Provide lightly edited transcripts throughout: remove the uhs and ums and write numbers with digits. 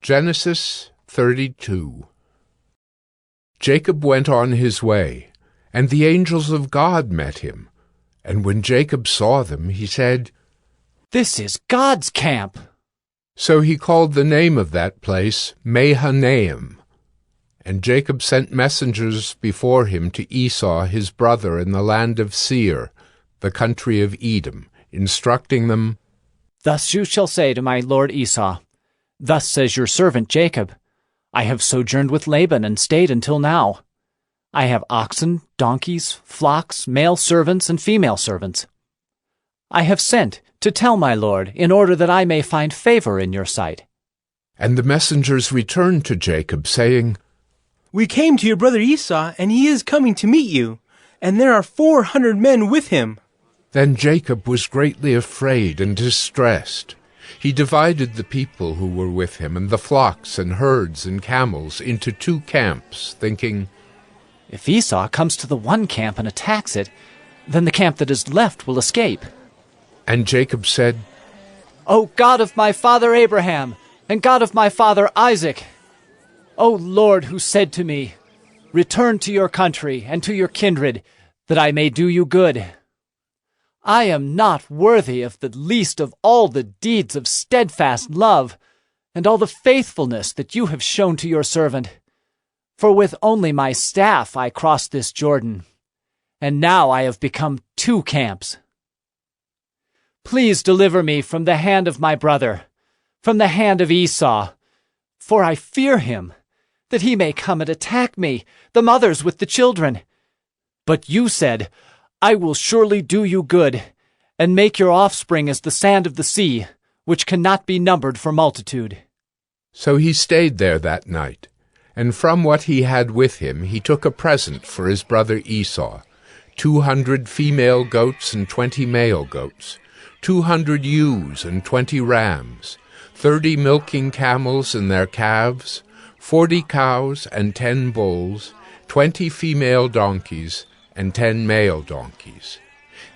Genesis 32. Jacob went on his way, and the angels of God met him. And when Jacob saw them, he said, "This is God's camp." So he called the name of that place Mahanaim. And Jacob sent messengers before him to Esau his brother in the land of Seir, the country of Edom, instructing them, "Thus you shall say to my lord Esau, Thus says your servant Jacob, I have sojourned with Laban and stayed until now. I have oxen, donkeys, flocks, male servants and female servants. I have sent to tell my lord, in order that I may find favor in your sight." And the messengers returned to Jacob, saying, "We came to your brother Esau, and he is coming to meet you, and there are 400 men with him." Then Jacob was greatly afraid and distressed. He divided the people who were with him and the flocks and herds and camels into 2 camps, thinking, If Esau comes to the one camp and attacks it, then the camp that is left will escape. And Jacob said, O God of my father Abraham, and God of my father Isaac, O Lord, who said to me, Return to your country and to your kindred, that I may do you good. I am not worthy of the least of all the deeds of steadfast love, and all the faithfulness that you have shown to your servant. For with only my staff I crossed this Jordan, and now I have become 2 camps. Please deliver me from the hand of my brother, from the hand of Esau, for I fear him, that he may come and attack me, the mothers with the children. But you said, I will surely do you good, and make your offspring as the sand of the sea, which cannot be numbered for multitude." So he stayed there that night, and from what he had with him he took a present for his brother Esau, 200 female goats and 20 male goats, 200 ewes and 20 rams, 30 milking camels and their calves, 40 cows and 10 bulls, 20 female donkeys, and 10 male donkeys.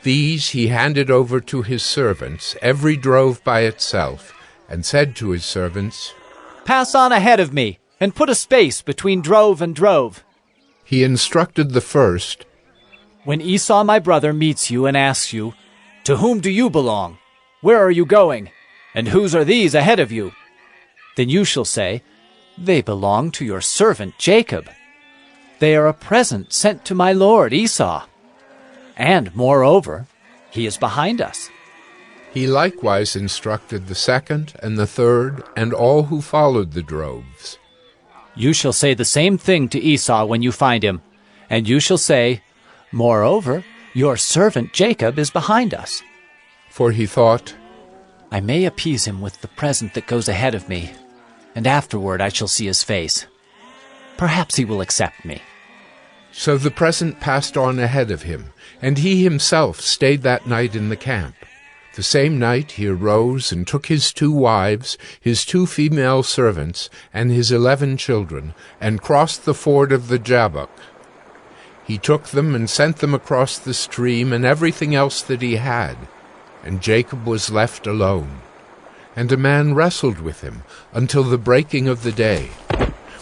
These he handed over to his servants, every drove by itself, and said to his servants, Pass on ahead of me, and put a space between drove and drove. He instructed the first, When Esau my brother meets you and asks you, To whom do you belong? Where are you going? And whose are these ahead of you? Then you shall say, They belong to your servant Jacob. They are a present sent to my lord Esau. And, moreover, he is behind us. He likewise instructed the second and the third and all who followed the droves. You shall say the same thing to Esau when you find him, and you shall say, Moreover, your servant Jacob is behind us. For he thought, I may appease him with the present that goes ahead of me, and afterward I shall see his face. Perhaps he will accept me. So the present passed on ahead of him, and he himself stayed that night in the camp. The same night he arose and took his 2 wives, his 2 female servants, and his 11 children, and crossed the ford of the Jabbok. He took them and sent them across the stream and everything else that he had, and Jacob was left alone. And a man wrestled with him until the breaking of the day.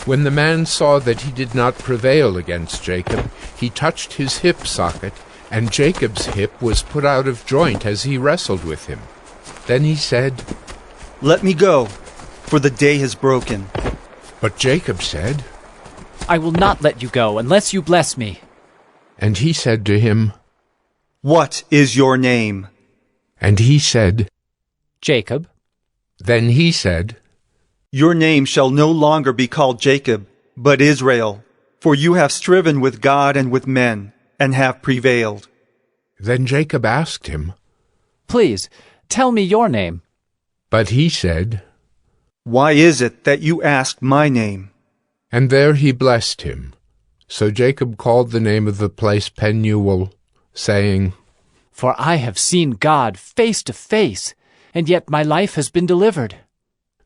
When the man saw that he did not prevail against Jacob, he touched his hip socket, and Jacob's hip was put out of joint as he wrestled with him. Then he said, Let me go, for the day has broken. But Jacob said, I will not let you go unless you bless me. And he said to him, What is your name? And he said, Jacob. Then he said, Your name shall no longer be called Jacob, but Israel, for you have striven with God and with men, and have prevailed. Then Jacob asked him, Please, tell me your name. But he said, Why is it that you ask my name? And there he blessed him. So Jacob called the name of the place Penuel, saying, For I have seen God face to face, and yet my life has been delivered.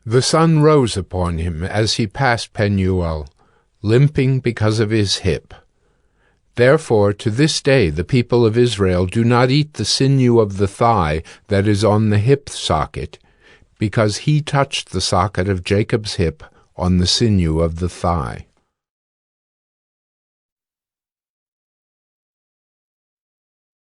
The sun rose upon him as he passed Penuel, limping because of his hip. Therefore to this day the people of Israel do not eat the sinew of the thigh that is on the hip socket, because he touched the socket of Jacob's hip on the sinew of the thigh.